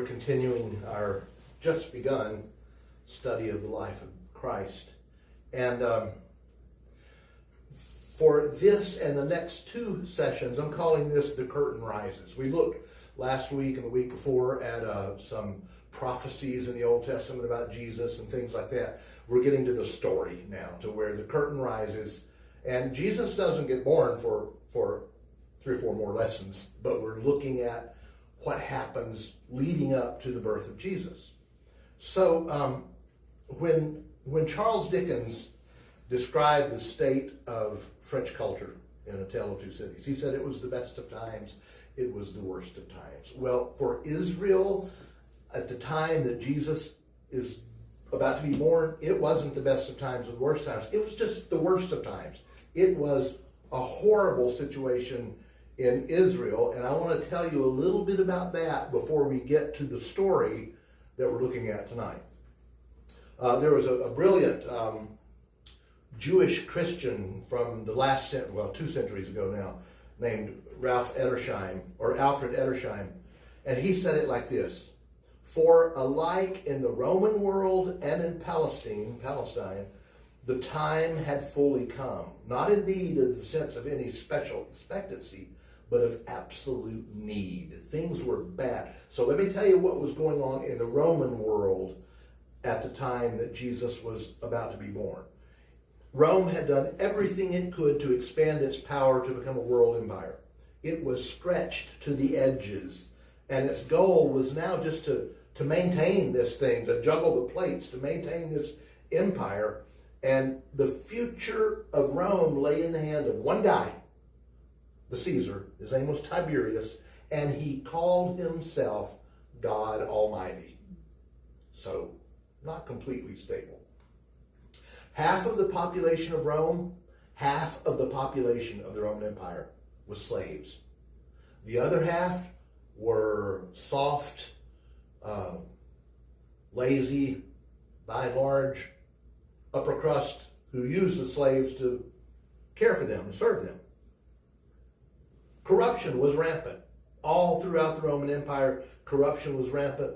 continuing our just begun study of the life of Christ. And for this and the next two sessions, I'm calling this The Curtain Rises. We looked last week and the week before at some prophecies in the Old Testament about Jesus and things like that. We're getting to the story now, to where the curtain rises. And Jesus doesn't get born for 3 or 4 more lessons, but we're looking at what happens leading up to the birth of Jesus. So when Charles Dickens described the state of French culture in A Tale of Two Cities, he said it was the best of times, it was the worst of times. Well, for Israel, at the time that Jesus is about to be born, it wasn't the best of times or the worst times. It was just the worst of times. It was a horrible situation in Israel, and I want to tell you a little bit about that before we get to the story that we're looking at tonight. There was a brilliant Jewish Christian from the last century, well, 2 centuries ago now, named Alfred Edersheim, and he said it like this: "For alike in the Roman world and in Palestine, the time had fully come, not indeed in the sense of any special expectancy, but of absolute need." Things were bad. So let me tell you what was going on in the Roman world at the time that Jesus was about to be born. Rome had done everything it could to expand its power to become a world empire. It was stretched to the edges, and its goal was now just to maintain this thing, to juggle the plates, to maintain this empire. And the future of Rome lay in the hand of one guy, the Caesar. His name was Tiberius, and he called himself God Almighty. So, not completely stable. Half of the population of Rome, half of the population of the Roman Empire was slaves. The other half were soft, lazy, by and large, upper crust, who used the slaves to care for them and serve them. Corruption was rampant. All throughout the Roman Empire, corruption was rampant.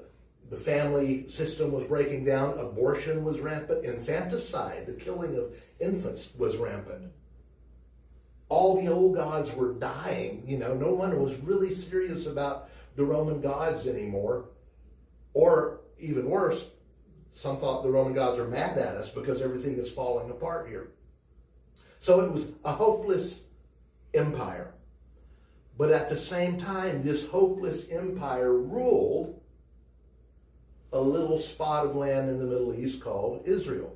The family system was breaking down. Abortion was rampant. Infanticide, the killing of infants, was rampant. All the old gods were dying. No one was really serious about the Roman gods anymore. Or, even worse, some thought the Roman gods are mad at us because everything is falling apart here. So it was a hopeless empire. But at the same time, this hopeless empire ruled a little spot of land in the Middle East called Israel.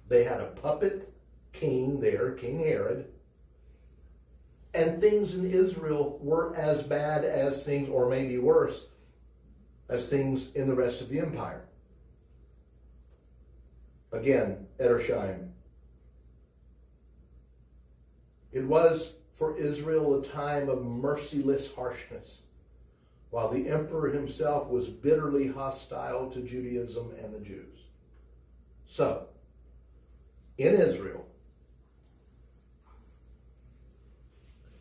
They had a puppet king there, King Herod, and things in Israel were as bad as things, or maybe worse, as things in the rest of the empire. Again, Edersheim. It was for Israel a time of merciless harshness, while the emperor himself was bitterly hostile to Judaism and the Jews. So, in Israel,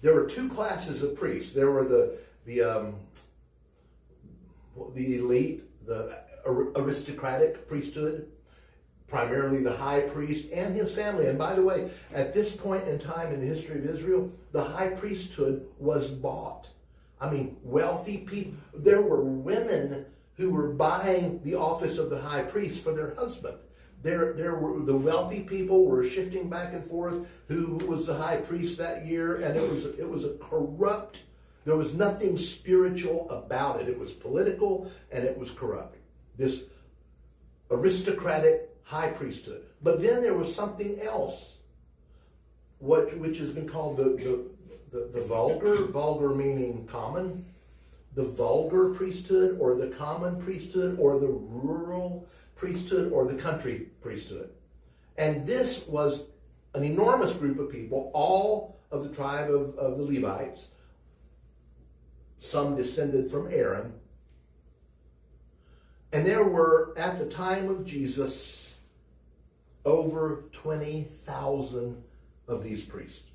there were 2 classes of priests. There were the elite, the aristocratic priesthood, primarily the high priest and his family. And by the way, at this point in time in the history of Israel, the high priesthood was bought. I mean, wealthy people. There were women who were buying the office of the high priest for their husband. There were the wealthy people were shifting back and forth who was the high priest that year, and it was a corrupt. There was nothing spiritual about it. It was political and it was corrupt. This aristocratic high priesthood. But then there was something else, which has been called the vulgar meaning common, the vulgar priesthood, or the common priesthood, or the rural priesthood, or the country priesthood. And this was an enormous group of people, all of the tribe of the Levites, some descended from Aaron. And there were, at the time of Jesus, over 20,000 of these priests.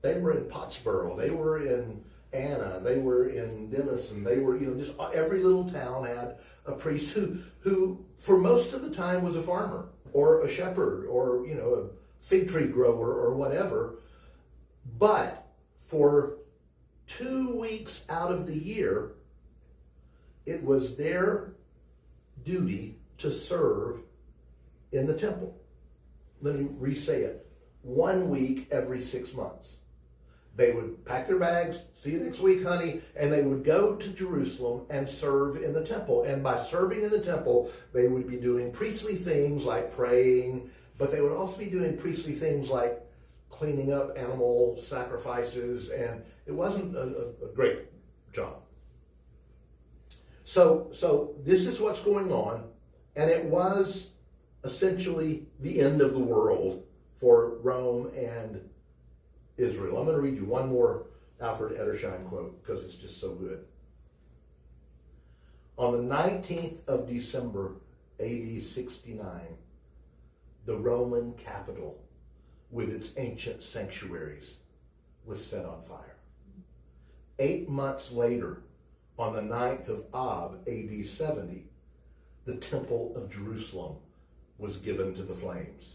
They were in Pottsboro. They were in Anna, they were in Denison, they were, just every little town had a priest who for most of the time was a farmer or a shepherd or, a fig tree grower or whatever. But for 2 weeks out of the year, it was their duty to serve in the temple. Let me re-say it. 1 week every 6 months. They would pack their bags, see you next week, honey, and they would go to Jerusalem and serve in the temple. And by serving in the temple, they would be doing priestly things like praying, but they would also be doing priestly things like cleaning up animal sacrifices, and it wasn't a great job. So this is what's going on, and it was essentially the end of the world for Rome and Israel. I'm going to read you one more Alfred Edersheim quote because it's just so good. On the 19th of December, AD 69, the Roman capital with its ancient sanctuaries was set on fire. 8 months later, on the 9th of Ab, AD 70, the Temple of Jerusalem was given to the flames.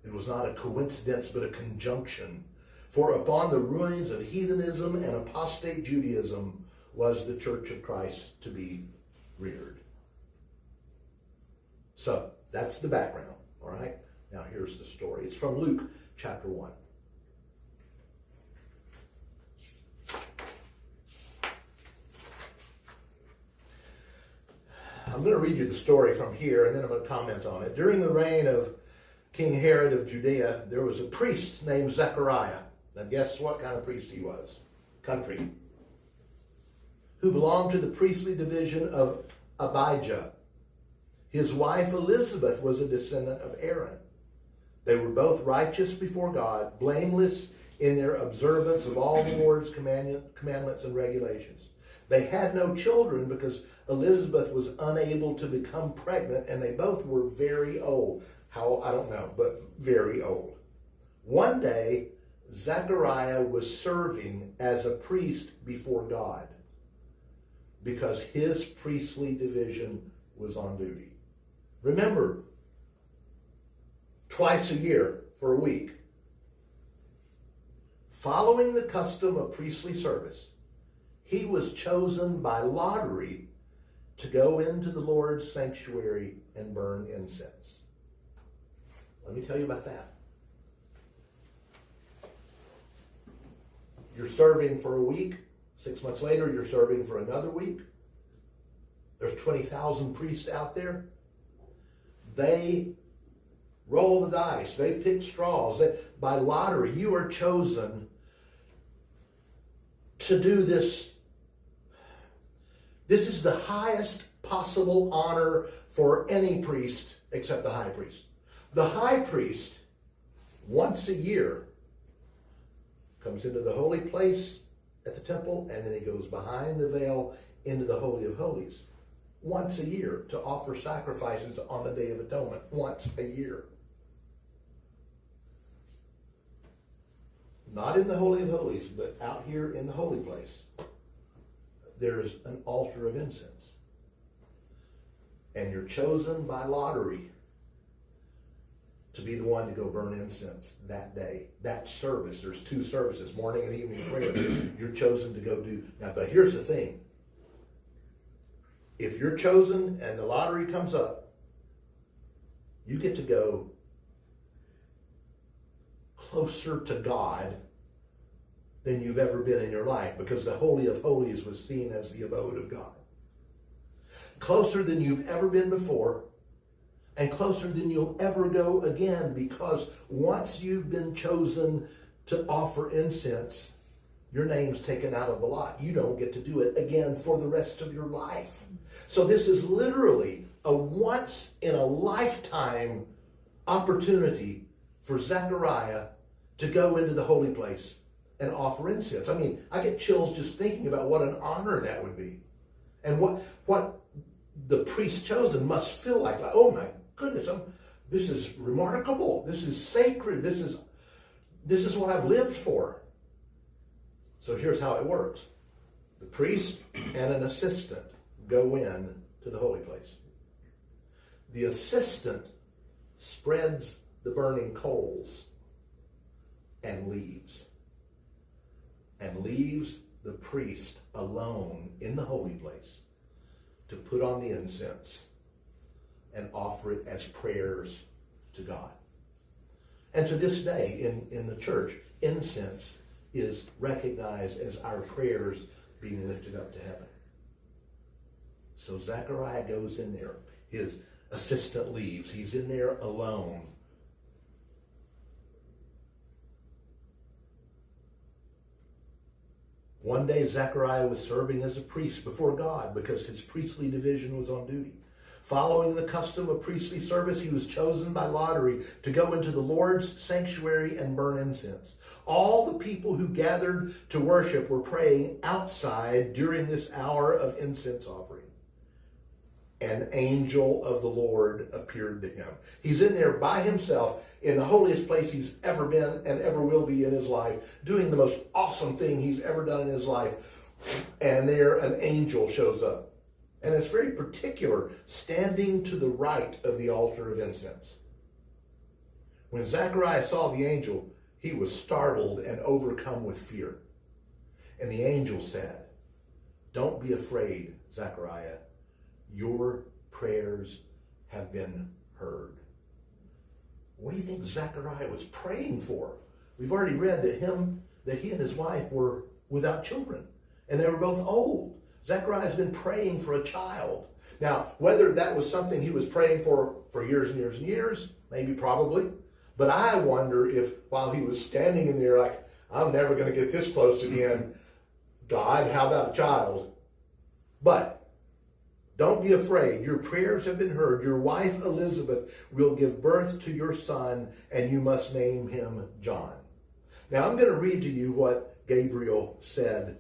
It was not a coincidence, but a conjunction. For upon the ruins of heathenism and apostate Judaism was the Church of Christ to be reared. So, that's the background, all right? Now here's the story. It's from Luke chapter 1. I'm going to read you the story from here, and then I'm going to comment on it. During the reign of King Herod of Judea, there was a priest named Zechariah. Now guess what kind of priest he was? Country. Who belonged to the priestly division of Abijah. His wife Elizabeth was a descendant of Aaron. They were both righteous before God, blameless in their observance of all the Lord's commandments and regulations. They had no children because Elizabeth was unable to become pregnant, and they both were very old. How, I don't know, but very old. One day, Zechariah was serving as a priest before God because his priestly division was on duty. Remember, twice a year for a week. Following the custom of priestly service, he was chosen by lottery to go into the Lord's sanctuary and burn incense. Let me tell you about that. You're serving for a week. 6 months later, you're serving for another week. There's 20,000 priests out there. They roll the dice. They pick straws. By lottery, you are chosen to do this. This is the highest possible honor for any priest except the high priest. The high priest, once a year, comes into the holy place at the temple, and then he goes behind the veil into the Holy of Holies once a year to offer sacrifices on the Day of Atonement, once a year. Not in the Holy of Holies, but out here in the holy place. There's an altar of incense. And you're chosen by lottery to be the one to go burn incense that day, that service. There's 2 services, morning and evening prayer. You're chosen to go do. Now, but here's the thing. If you're chosen and the lottery comes up, you get to go closer to God than you've ever been in your life, because the Holy of Holies was seen as the abode of God. Closer than you've ever been before, and closer than you'll ever go again, because once you've been chosen to offer incense, your name's taken out of the lot. You don't get to do it again for the rest of your life. So this is literally a once in a lifetime opportunity for Zechariah to go into the holy place and offer incense. I mean, I get chills just thinking about what an honor that would be. And what the priest chosen must feel like oh my goodness, this is remarkable. This is sacred. This is what I've lived for. So here's how it works. The priest and an assistant go in to the holy place. The assistant spreads the burning coals and leaves. And leaves the priest alone in the holy place to put on the incense and offer it as prayers to God. And to this day in the church, incense is recognized as our prayers being lifted up to heaven. So Zechariah goes in there. His assistant leaves. He's in there alone. One day Zechariah was serving as a priest before God because his priestly division was on duty. Following the custom of priestly service, he was chosen by lottery to go into the Lord's sanctuary and burn incense. All the people who gathered to worship were praying outside during this hour of incense offering. An angel of the Lord appeared to him. He's in there by himself in the holiest place he's ever been and ever will be in his life, doing the most awesome thing he's ever done in his life. And there an angel shows up. And it's very particular, standing to the right of the altar of incense. When Zechariah saw the angel, he was startled and overcome with fear. And the angel said, "Don't be afraid, Zechariah. Your prayers have been heard." What do you think Zechariah was praying for? We've already read that he and his wife were without children, and they were both old. Zechariah's been praying for a child. Now, whether that was something he was praying for years and years and years, maybe, probably. But I wonder if while he was standing in there like, I'm never going to get this close again, God, how about a child? But don't be afraid. Your prayers have been heard. Your wife Elizabeth will give birth to your son, and you must name him John. Now, I'm going to read to you what Gabriel said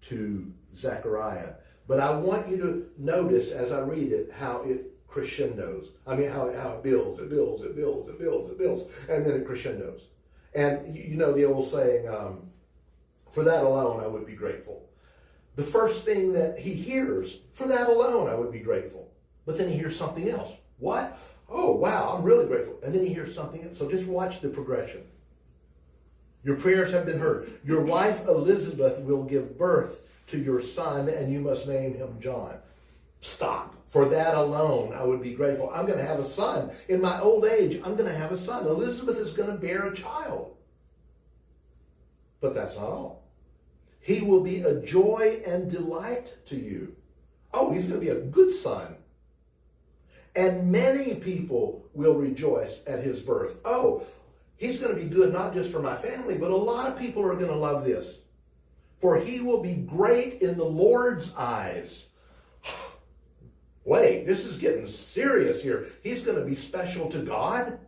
to Zechariah. But I want you to notice as I read it how it crescendos. I mean, how it builds, it builds, it builds, it builds, it builds, and then it crescendos. And you know the old saying, for that alone I would be grateful. The first thing that he hears, for that alone I would be grateful. But then he hears something else. What? Oh, wow, I'm really grateful. And then he hears something else. So just watch the progression. Your prayers have been heard. Your wife Elizabeth will give birth to your son, and you must name him John. Stop. For that alone, I would be grateful. I'm going to have a son. In my old age, I'm going to have a son. Elizabeth is going to bear a child. But that's not all. He will be a joy and delight to you. Oh, he's going to be a good son. And many people will rejoice at his birth. Oh, he's going to be good not just for my family, but a lot of people are going to love this. For he will be great in the Lord's eyes. Wait, this is getting serious here. He's going to be special to God.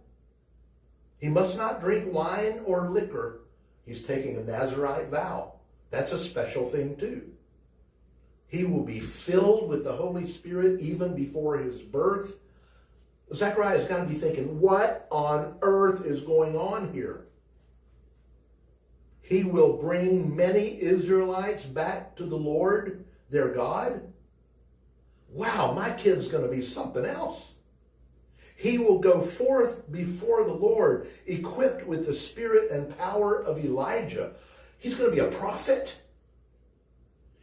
He must not drink wine or liquor. He's taking a Nazirite vow. That's a special thing too. He will be filled with the Holy Spirit even before his birth. Zechariah's got to be thinking, what on earth is going on here? He will bring many Israelites back to the Lord, their God. Wow, my kid's going to be something else. He will go forth before the Lord, equipped with the spirit and power of Elijah. He's going to be a prophet.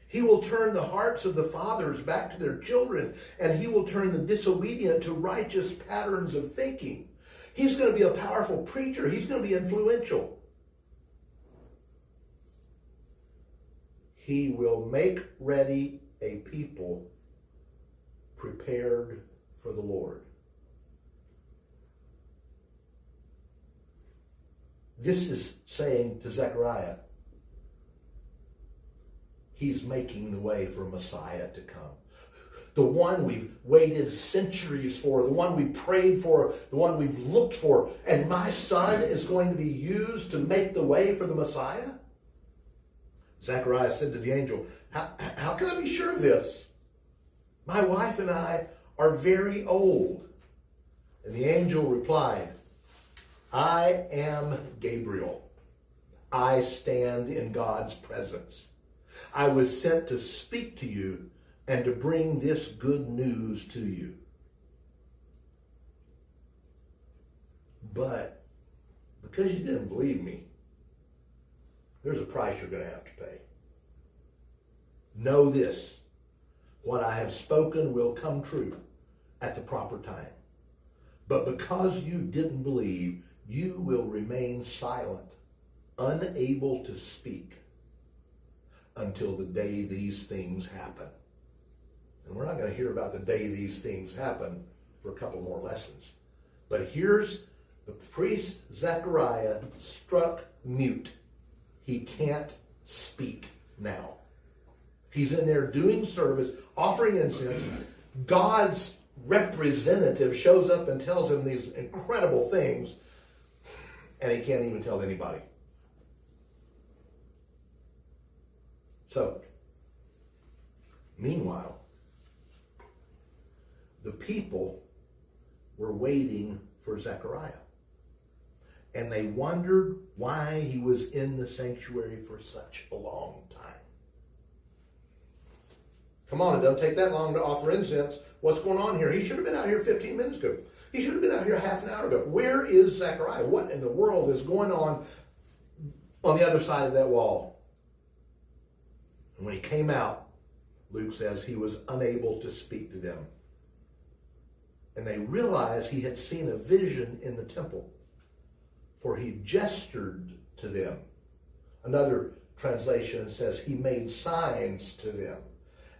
He will turn the hearts of the fathers back to their children, and he will turn the disobedient to righteous patterns of thinking. He's going to be a powerful preacher. He's going to be influential. He will make ready a people prepared for the Lord. This is saying to Zechariah, he's making the way for Messiah to come. The one we've waited centuries for, the one we prayed for, the one we've looked for. And my son is going to be used to make the way for the Messiah? Zechariah said to the angel, how can I be sure of this? My wife and I are very old. And the angel replied, I am Gabriel. I stand in God's presence. I was sent to speak to you and to bring this good news to you. But because you didn't believe me, there's a price you're going to have to pay. Know this, what I have spoken will come true at the proper time. But because you didn't believe, you will remain silent, unable to speak until the day these things happen. And we're not going to hear about the day these things happen for a couple more lessons. But here's the priest Zechariah struck mute. He can't speak now. He's in there doing service, offering incense. God's representative shows up and tells him these incredible things, and he can't even tell anybody. So, meanwhile, the people were waiting for Zechariah. And they wondered why he was in the sanctuary for such a long time. Come on, it doesn't take that long to offer incense. What's going on here? He should have been out here 15 minutes ago. He should have been out here half an hour ago. Where is Zechariah? What in the world is going on the other side of that wall? And when he came out, Luke says he was unable to speak to them. And they realized he had seen a vision in the temple, for he gestured to them. Another translation says he made signs to them.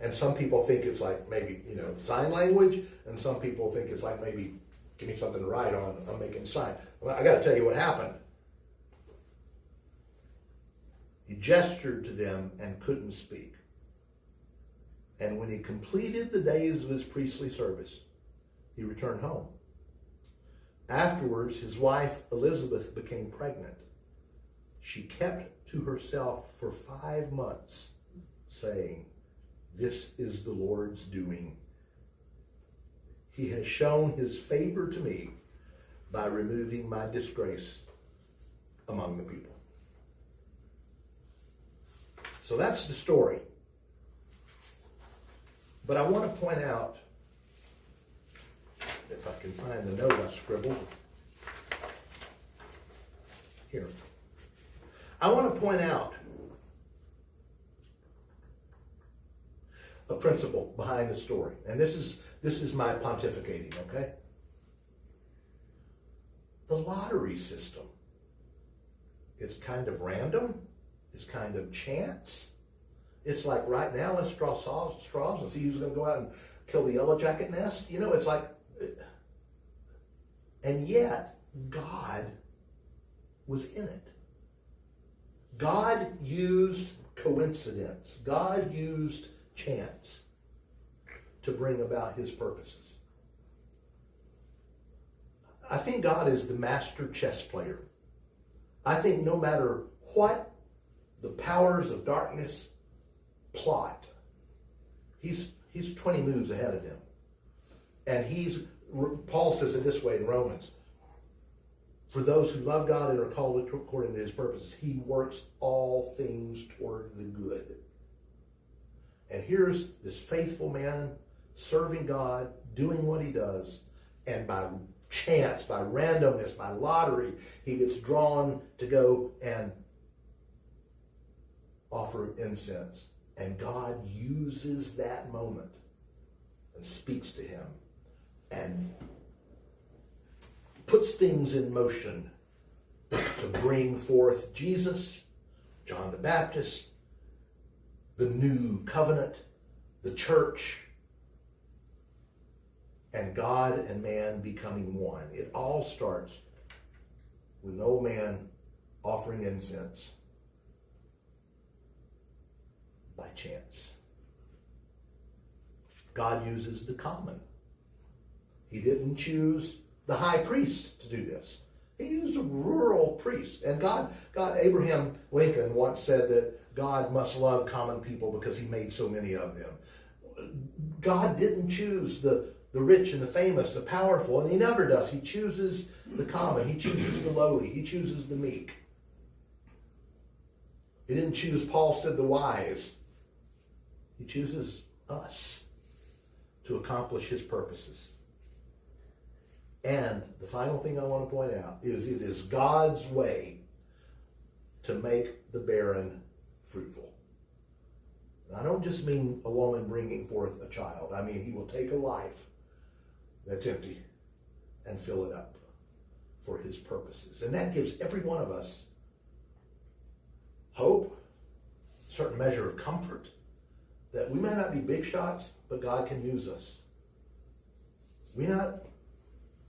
And some people think it's like maybe, sign language, and some people think it's like maybe, give me something to write on, I'm making sign. Well, I got to tell you what happened. He gestured to them and couldn't speak. And when he completed the days of his priestly service, he returned home. Afterwards, his wife Elizabeth became pregnant. She kept to herself for 5 months, saying, "This is the Lord's doing. He has shown his favor to me by removing my disgrace among the people." So that's the story. But I want to point out, if I can find the note I scribbled here. I want to point out a principle behind the story. And this is my pontificating, okay? The lottery system, it's kind of random. It's kind of chance. It's like right now, let's draw straws and see who's going to go out and kill the yellow jacket nest. It's like, and yet God was in it. God used coincidence. God used chance to bring about his purposes. I think God is the master chess player. I think no matter what the powers of darkness plot, he's 20 moves ahead of them. And Paul says it this way in Romans, for those who love God and are called according to his purposes, he works all things toward the good. And here's this faithful man serving God, doing what he does, and by chance, by randomness, by lottery, he gets drawn to go and offer incense. And God uses that moment and speaks to him and puts things in motion to bring forth Jesus, John the Baptist, the new covenant, the church, and God and man becoming one. It all starts with an old man offering incense by chance. God uses the common. He didn't choose the high priest to do this. He used a rural priest. And God, Abraham Lincoln once said that God must love common people because he made so many of them. God didn't choose the rich and the famous, the powerful, and he never does. He chooses the common. He chooses the lowly. He chooses the meek. He didn't choose Paul, said the wise. He chooses us to accomplish his purposes. And the final thing I want to point out is it is God's way to make the barren fruitful. And I don't just mean a woman bringing forth a child. I mean, he will take a life that's empty and fill it up for his purposes. And that gives every one of us hope, a certain measure of comfort, that we may not be big shots, but God can use us. We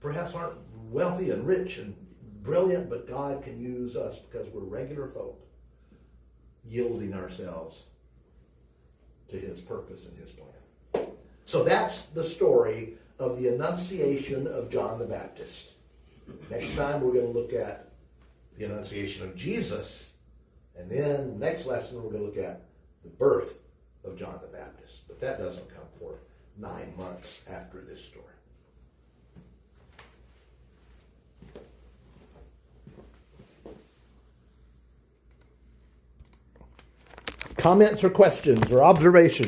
perhaps aren't wealthy and rich and brilliant, but God can use us because we're regular folk, yielding ourselves to his purpose and his plan. So that's the story of the Annunciation of John the Baptist. Next time we're going to look at the Annunciation of Jesus, and then next lesson we're going to look at the birth of John the Baptist. But that doesn't come for 9 months after this story. Comments or questions or observations?